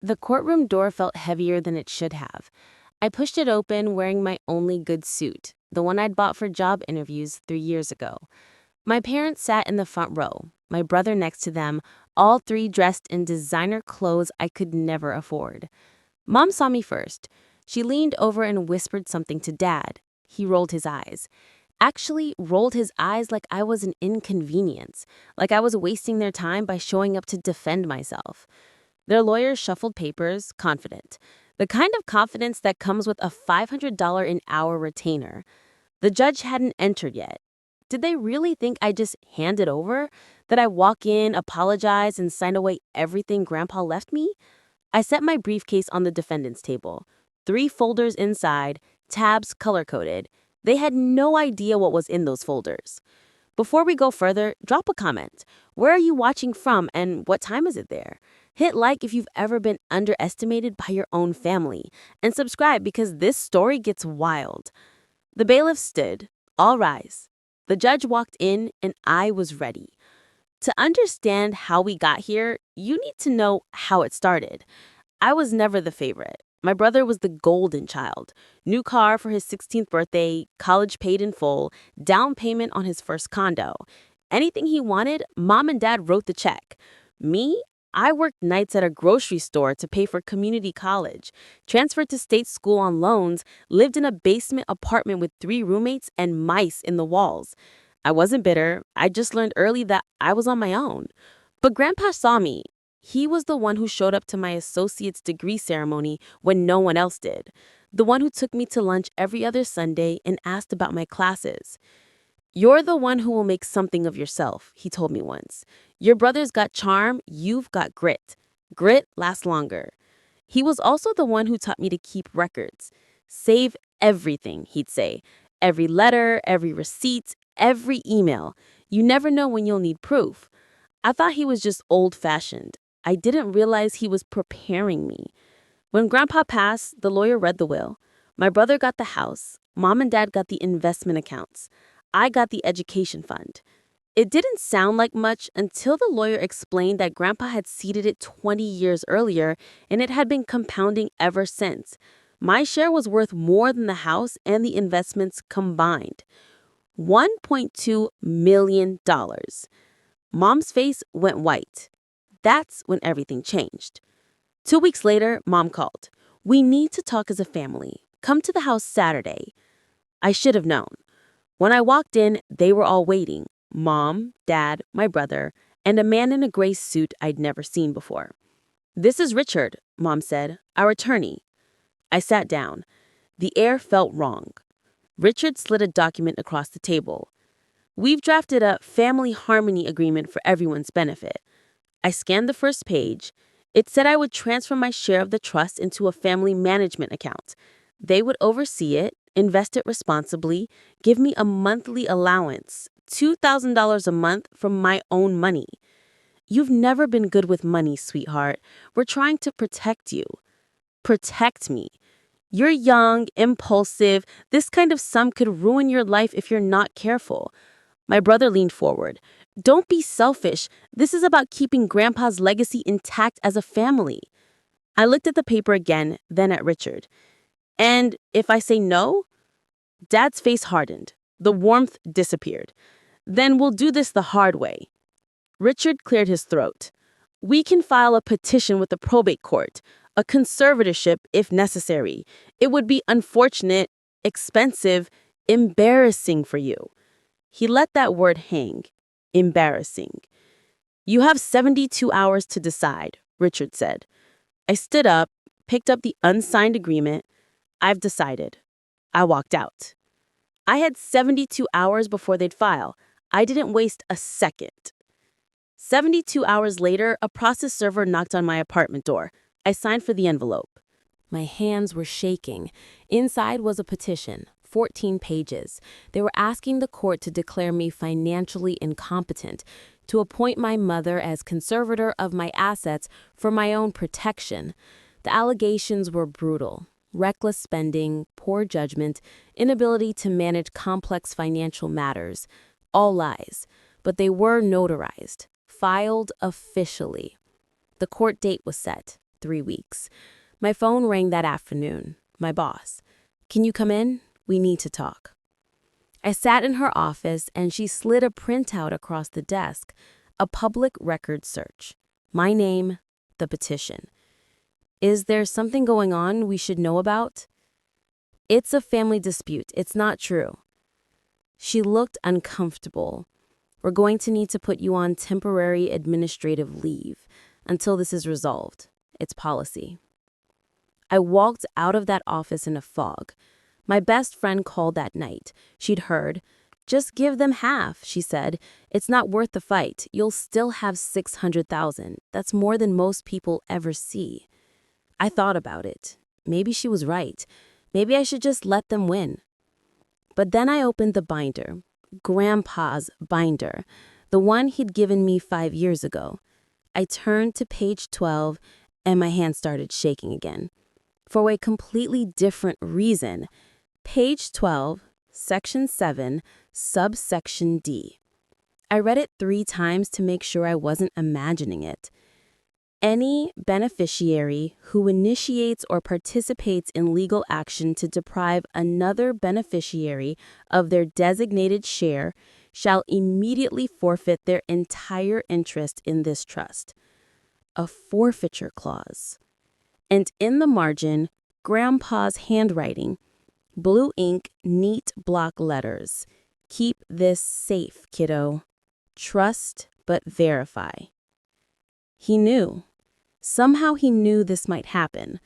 The courtroom door felt heavier than it should have. I pushed it open wearing my only good suit, the one I'd bought for job interviews 3 years ago. My parents sat in the front row, my brother next to them, all three dressed in designer clothes I could never afford. Mom saw me first. She leaned over and whispered something to Dad. He rolled his eyes. Actually, rolled his eyes like I was an inconvenience, like I was wasting their time by showing up to defend myself. Their lawyers shuffled papers, confident. The kind of confidence that comes with a $500 an hour retainer. The judge hadn't entered yet. Did they really think I just hand it over? That I walk in, apologize, and sign away everything Grandpa left me? I set my briefcase on the defendant's table. 3 folders inside, tabs color-coded. They had no idea what was in those folders. Before we go further, drop a comment. Where are you watching from and what time is it there? Hit like if you've ever been underestimated by your own family. And subscribe because this story gets wild. The bailiff stood. All rise. The judge walked in and I was ready. To understand how we got here, you need to know how it started. I was never the favorite. My brother was the golden child. New car for his 16th birthday, college paid in full, down payment on his first condo. Anything he wanted, Mom and Dad wrote the check. Me? I worked nights at a grocery store to pay for community college, transferred to state school on loans, lived in a basement apartment with 3 roommates and mice in the walls. I wasn't bitter. I just learned early that I was on my own. But Grandpa saw me. He was the one who showed up to my associate's degree ceremony when no one else did. The one who took me to lunch every other Sunday and asked about my classes. "You're the one who will make something of yourself," he told me once. "Your brother's got charm, you've got grit. Grit lasts longer." He was also the one who taught me to keep records. Save everything, he'd say. Every letter, every receipt, every email. You never know when you'll need proof. I thought he was just old-fashioned. I didn't realize he was preparing me. When Grandpa passed, the lawyer read the will. My brother got the house. Mom and Dad got the investment accounts. I got the education fund. It didn't sound like much until the lawyer explained that Grandpa had seeded it 20 years earlier and it had been compounding ever since. My share was worth more than the house and the investments combined. $1.2 million. Mom's face went white. That's when everything changed. 2 weeks later, Mom called. "We need to talk as a family. Come to the house Saturday." I should have known. When I walked in, they were all waiting. Mom, Dad, my brother, and a man in a gray suit I'd never seen before. "This is Richard," Mom said, "our attorney." I sat down. The air felt wrong. Richard slid a document across the table. "We've drafted a family harmony agreement for everyone's benefit." I scanned the first page. It said I would transfer my share of the trust into a family management account. They would oversee it, invest it responsibly, give me a monthly allowance, $2,000 a month from my own money. "You've never been good with money, sweetheart. We're trying to protect you." Protect me. You're young, impulsive. This kind of sum could ruin your life if you're not careful. My brother leaned forward. "Don't be selfish. This is about keeping Grandpa's legacy intact as a family." I looked at the paper again, then at Richard. "And if I say no?" Dad's face hardened. The warmth disappeared. "Then we'll do this the hard way." Richard cleared his throat. "We can file a petition with the probate court, a conservatorship if necessary. It would be unfortunate, expensive, embarrassing for you." He let that word hang. Embarrassing. "You have 72 hours to decide," Richard said. I stood up, picked up the unsigned agreement. "I've decided." I walked out. I had 72 hours before they'd file. I didn't waste a second. 72 hours later, a process server knocked on my apartment door. I signed for the envelope. My hands were shaking. Inside was a petition, 14 pages. They were asking the court to declare me financially incompetent, to appoint my mother as conservator of my assets for my own protection. The allegations were brutal. Reckless spending, poor judgment, inability to manage complex financial matters. All lies. But they were notarized, filed officially. The court date was set, 3 weeks. My phone rang that afternoon. My boss. "Can you come in? We need to talk." I sat in her office and she slid a printout across the desk, a public record search. My name, the petition. "Is there something going on we should know about?" "It's a family dispute. It's not true." She looked uncomfortable. "We're going to need to put you on temporary administrative leave until this is resolved. It's policy." I walked out of that office in a fog. My best friend called that night. She'd heard. "Just give them half," she said. "It's not worth the fight. You'll still have $600,000. That's more than most people ever see." I thought about it. Maybe she was right. Maybe I should just let them win. But then I opened the binder. Grandpa's binder. The one he'd given me 5 years ago. I turned to page 12 and my hand started shaking again. For a completely different reason. Page 12, section 7, subsection D. I read it 3 times to make sure I wasn't imagining it. Any beneficiary who initiates or participates in legal action to deprive another beneficiary of their designated share shall immediately forfeit their entire interest in this trust. A forfeiture clause. And in the margin, Grandpa's handwriting, blue ink, neat block letters. "Keep this safe, kiddo. Trust but verify." He knew. Somehow he knew this might happen.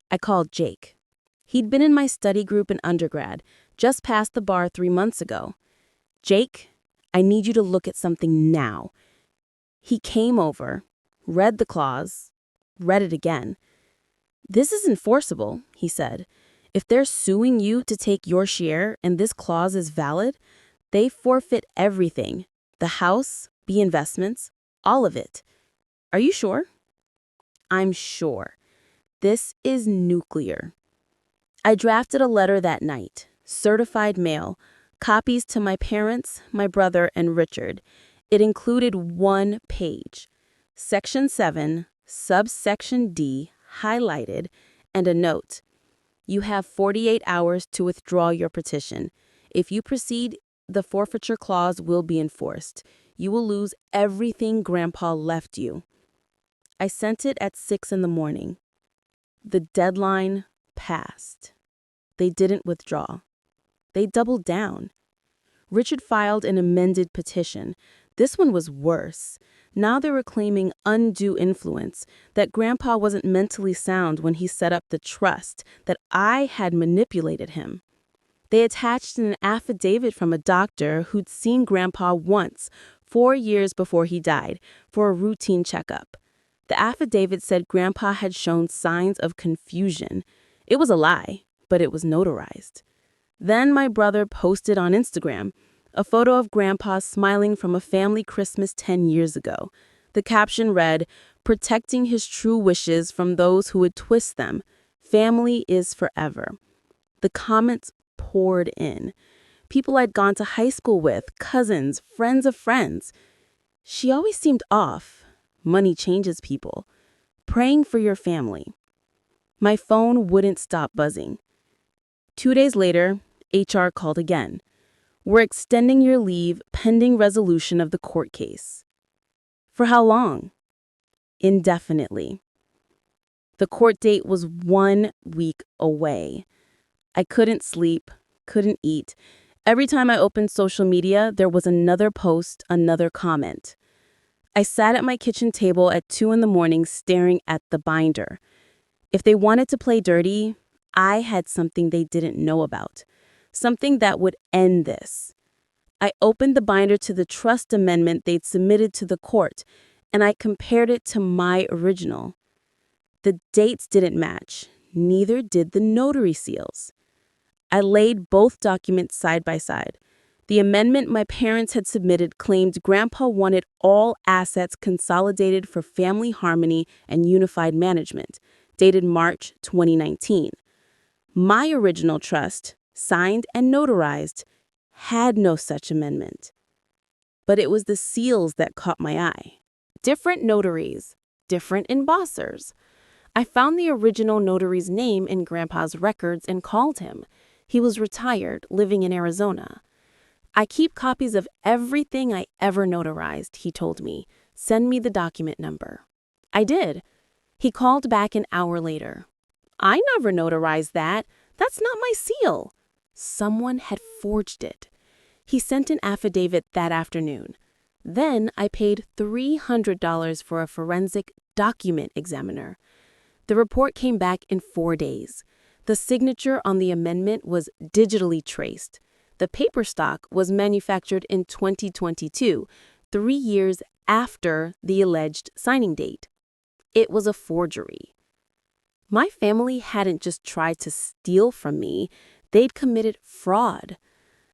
I called Jake. He'd been in my study group in undergrad, just passed the bar 3 months ago. "Jake, I need you to look at something now." He came over, read the clause, read it again. "This is enforceable," he said. "If they're suing you to take your share and this clause is valid, they forfeit everything. The house, the investments, all of it." "Are you sure?" "I'm sure. This is nuclear." I drafted a letter that night, certified mail, copies to my parents, my brother, and Richard. It included 1 page. Section 7, subsection D, highlighted, and a note. "You have 48 hours to withdraw your petition. If you proceed, the forfeiture clause will be enforced. You will lose everything Grandpa left you." I sent it at 6 in the morning. The deadline passed. They didn't withdraw. They doubled down. Richard filed an amended petition. This one was worse. Now they were claiming undue influence, that Grandpa wasn't mentally sound when he set up the trust, that I had manipulated him. They attached an affidavit from a doctor who'd seen Grandpa once, 4 years before he died, for a routine checkup. The affidavit said Grandpa had shown signs of confusion. It was a lie, but it was notarized. Then my brother posted on Instagram a photo of Grandpa smiling from a family Christmas 10 years ago. The caption read, "Protecting his true wishes from those who would twist them. Family is forever." The comments poured in. People I'd gone to high school with, cousins, friends of friends. "She always seemed off. Money changes people. Praying for your family." My phone wouldn't stop buzzing. 2 days later, HR called again. "We're extending your leave pending resolution of the court case." For how long? Indefinitely. The court date was 1 week away. I couldn't sleep, couldn't eat. Every time I opened social media, there was another post, another comment. I sat at my kitchen table at 2 in the morning staring at the binder. If they wanted to play dirty, I had something they didn't know about. Something that would end this. I opened the binder to the trust amendment they'd submitted to the court, and I compared it to my original. The dates didn't match, neither did the notary seals. I laid both documents side by side. The amendment my parents had submitted claimed Grandpa wanted all assets consolidated for family harmony and unified management, dated March 2019. My original trust, signed and notarized, had no such amendment. But it was the seals that caught my eye. Different notaries, different embossers. I found the original notary's name in Grandpa's records and called him. He was retired, living in Arizona. I keep copies of everything I ever notarized, he told me. Send me the document number. I did. He called back an hour later. I never notarized that. That's not my seal. Someone had forged it. He sent an affidavit that afternoon. Then I paid $300 for a forensic document examiner. The report came back in 4 days. The signature on the amendment was digitally traced. The paper stock was manufactured in 2022, 3 years after the alleged signing date. It was a forgery. My family hadn't just tried to steal from me, they'd committed fraud.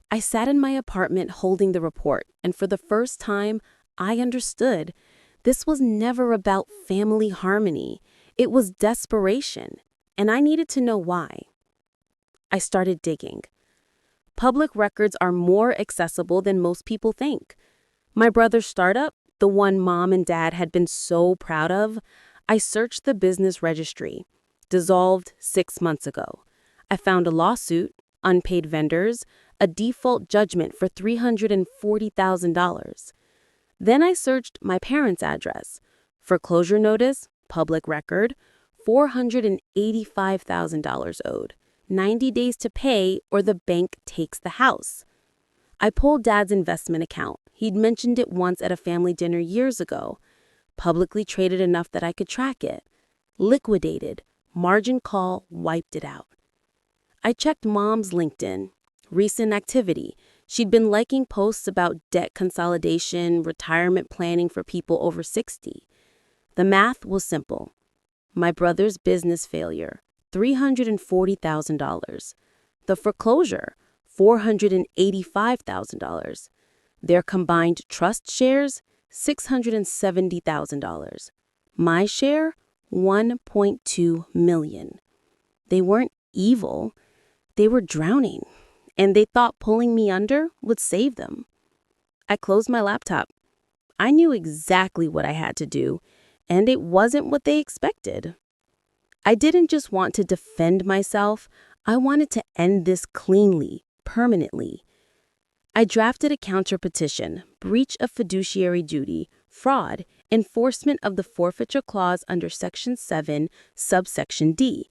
I sat in my apartment holding the report, and for the first time, I understood. This was never about family harmony. It was desperation, and I needed to know why. I started digging. Public records are more accessible than most people think. My brother's startup, the one Mom and Dad had been so proud of, I searched the business registry. Dissolved 6 months ago. I found a lawsuit, unpaid vendors, a default judgment for $340,000. Then I searched my parents' address. Foreclosure notice, public record, $485,000 owed. 90 days to pay or the bank takes the house. I pulled Dad's investment account. He'd mentioned it once at a family dinner years ago. Publicly traded enough that I could track it. Liquidated. Margin call wiped it out. I checked Mom's LinkedIn. Recent activity. She'd been liking posts about debt consolidation, retirement planning for people over 60. The math was simple. My brother's business failure, $340,000. The foreclosure, $485,000. Their combined trust shares, $670,000. My share, $1.2 million. They weren't evil. They were drowning, and they thought pulling me under would save them. I closed my laptop. I knew exactly what I had to do, and it wasn't what they expected. I didn't just want to defend myself. I wanted to end this cleanly, permanently. I drafted a counter petition, breach of fiduciary duty, fraud, enforcement of the forfeiture clause under Section 7, subsection D.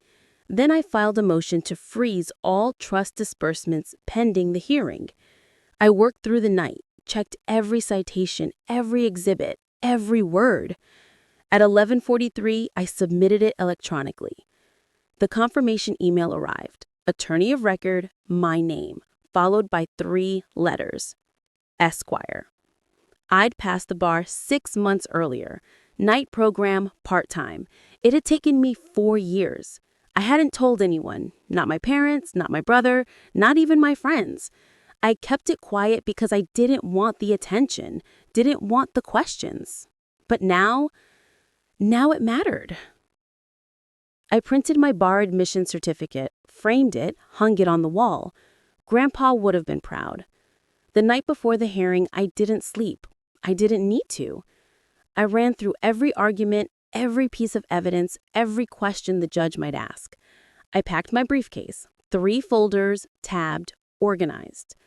Then I filed a motion to freeze all trust disbursements pending the hearing. I worked through the night, checked every citation, every exhibit, every word. At 11:43, I submitted it electronically. The confirmation email arrived. Attorney of record, my name, followed by 3 letters. Esquire. I'd passed the bar 6 months earlier. Night program, part-time. It had taken me 4 years. I hadn't told anyone, not my parents, not my brother, not even my friends. I kept it quiet because I didn't want the attention, didn't want the questions. But now it mattered. I printed my bar admission certificate, framed it, hung it on the wall. Grandpa would have been proud. The night before the hearing, I didn't sleep. I didn't need to. I ran through every argument, every piece of evidence, every question the judge might ask. I packed my briefcase, 3 folders, tabbed, organized.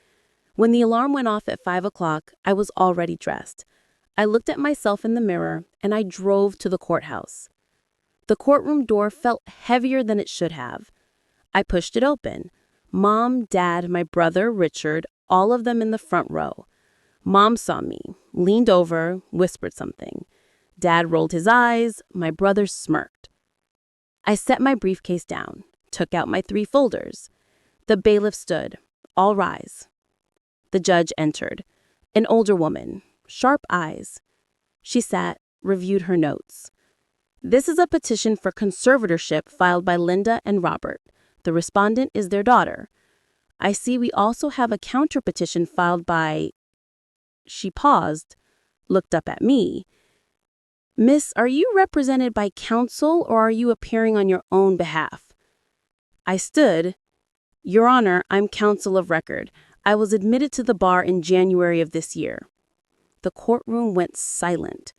When the alarm went off at 5 o'clock, I was already dressed. I looked at myself in the mirror, and I drove to the courthouse. The courtroom door felt heavier than it should have. I pushed it open. Mom, Dad, my brother, Richard, all of them in the front row. Mom saw me, leaned over, whispered something. Dad rolled his eyes. My brother smirked. I set my briefcase down, took out my 3 folders. The bailiff stood. All rise. The judge entered. An older woman. Sharp eyes. She sat, reviewed her notes. This is a petition for conservatorship filed by Linda and Robert. The respondent is their daughter. I see we also have a counter petition filed by... She paused, looked up at me. Miss, are you represented by counsel or are you appearing on your own behalf? I stood. Your Honor, I'm counsel of record. I was admitted to the bar in January of this year. The courtroom went silent.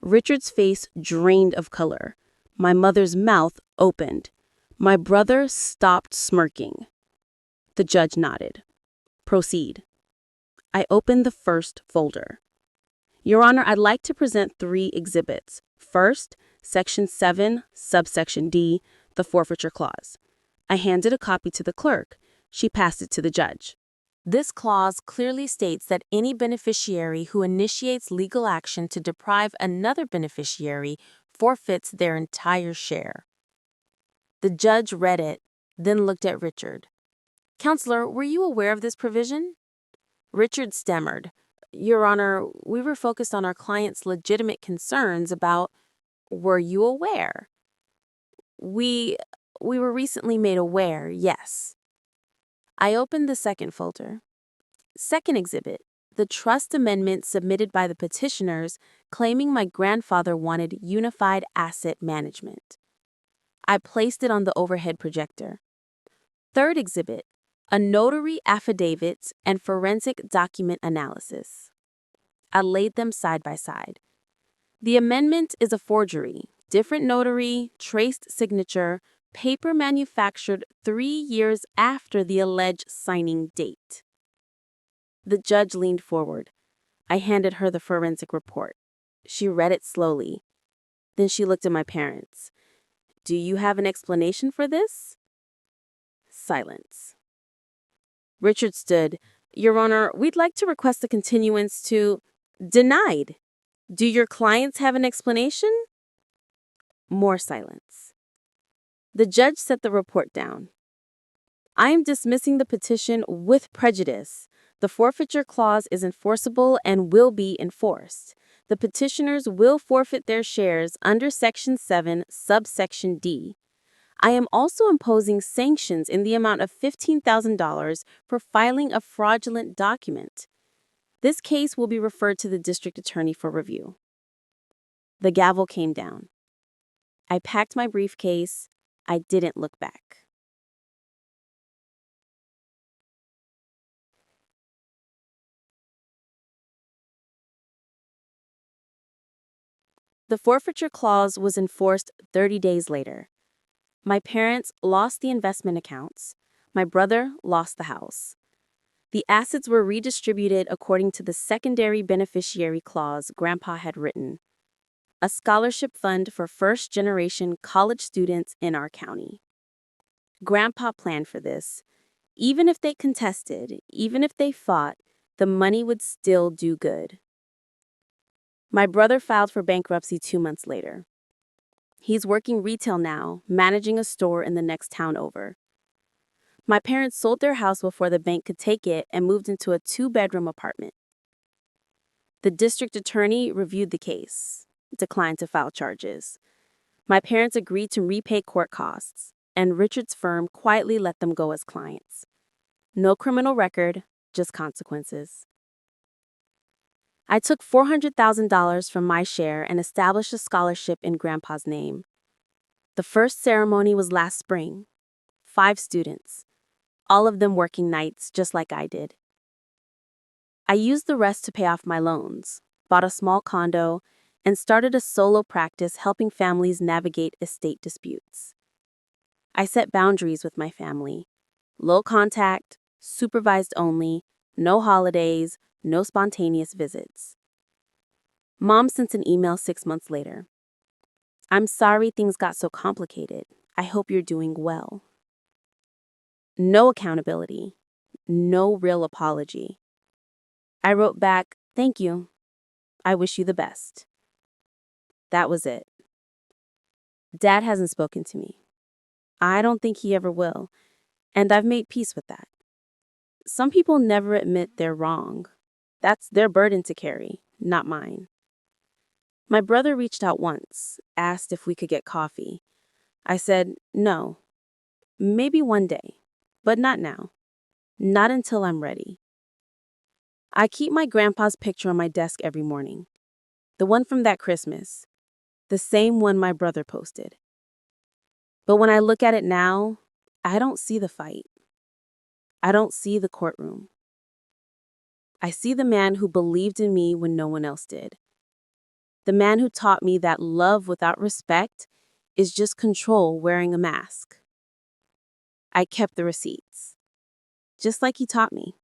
Richard's face drained of color. My mother's mouth opened. My brother stopped smirking. The judge nodded. Proceed. I opened the first folder. Your Honor, I'd like to present 3 exhibits. First, Section 7, subsection D, the forfeiture clause. I handed a copy to the clerk. She passed it to the judge. This clause clearly states that any beneficiary who initiates legal action to deprive another beneficiary forfeits their entire share. The judge read it, then looked at Richard. Counselor, were you aware of this provision? Richard stammered. Your Honor, we were focused on our client's legitimate concerns about, were you aware? We were recently made aware, yes. I opened the second folder. Second exhibit, the trust amendment submitted by the petitioners claiming my grandfather wanted unified asset management. I placed it on the overhead projector. Third exhibit, a notary affidavits and forensic document analysis. I laid them side by side. The amendment is a forgery, different notary, traced signature, paper manufactured 3 years after the alleged signing date. The judge leaned forward. I handed her the forensic report. She read it slowly. Then she looked at my parents. Do you have an explanation for this? Silence. Richard stood. Your Honor, we'd like to request a continuance to... Denied. Do your clients have an explanation? More silence. The judge set the report down. I am dismissing the petition with prejudice. The forfeiture clause is enforceable and will be enforced. The petitioners will forfeit their shares under Section 7, subsection D. I am also imposing sanctions in the amount of $15,000 for filing a fraudulent document. This case will be referred to the district attorney for review. The gavel came down. I packed my briefcase. I didn't look back. The forfeiture clause was enforced 30 days later. My parents lost the investment accounts. My brother lost the house. The assets were redistributed according to the secondary beneficiary clause Grandpa had written, a scholarship fund for first-generation college students in our county. Grandpa planned for this. Even if they contested, even if they fought, the money would still do good. My brother filed for bankruptcy 2 months later. He's working retail now, managing a store in the next town over. My parents sold their house before the bank could take it and moved into a 2-bedroom apartment. The district attorney reviewed the case, declined to file charges. My parents agreed to repay court costs, and Richard's firm quietly let them go as clients. No criminal record, just consequences. I took $400,000 from my share and established a scholarship in Grandpa's name. The first ceremony was last spring. 5 students, all of them working nights just like I did. I used the rest to pay off my loans, bought a small condo, and started a solo practice helping families navigate estate disputes. I set boundaries with my family. Low contact, supervised only, no holidays, no spontaneous visits. Mom sent an email 6 months later. I'm sorry things got so complicated. I hope you're doing well. No accountability. No real apology. I wrote back, thank you. I wish you the best. That was it. Dad hasn't spoken to me. I don't think he ever will, and I've made peace with that. Some people never admit they're wrong. That's their burden to carry, not mine. My brother reached out once, asked if we could get coffee. I said, no, maybe one day, but not now. Not until I'm ready. I keep my grandpa's picture on my desk every morning. The one from that Christmas. The same one my brother posted. But when I look at it now, I don't see the fight. I don't see the courtroom. I see the man who believed in me when no one else did. The man who taught me that love without respect is just control wearing a mask. I kept the receipts, just like he taught me.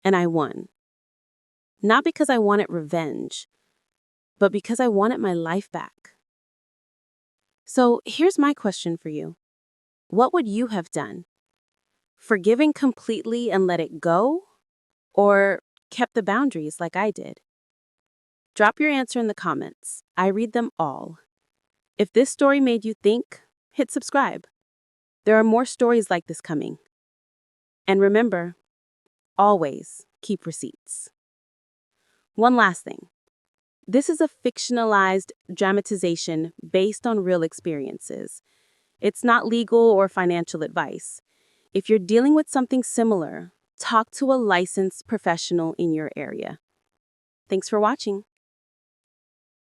And I won. Not because I wanted revenge, but because I wanted my life back. So here's my question for you. What would you have done? Forgiven completely and let it go? Or kept the boundaries like I did? Drop your answer in the comments. I read them all. If this story made you think, hit subscribe. There are more stories like this coming. And remember, always keep receipts. One last thing. This is a fictionalized dramatization based on real experiences. It's not legal or financial advice. If you're dealing with something similar, talk to a licensed professional in your area. Thanks for watching.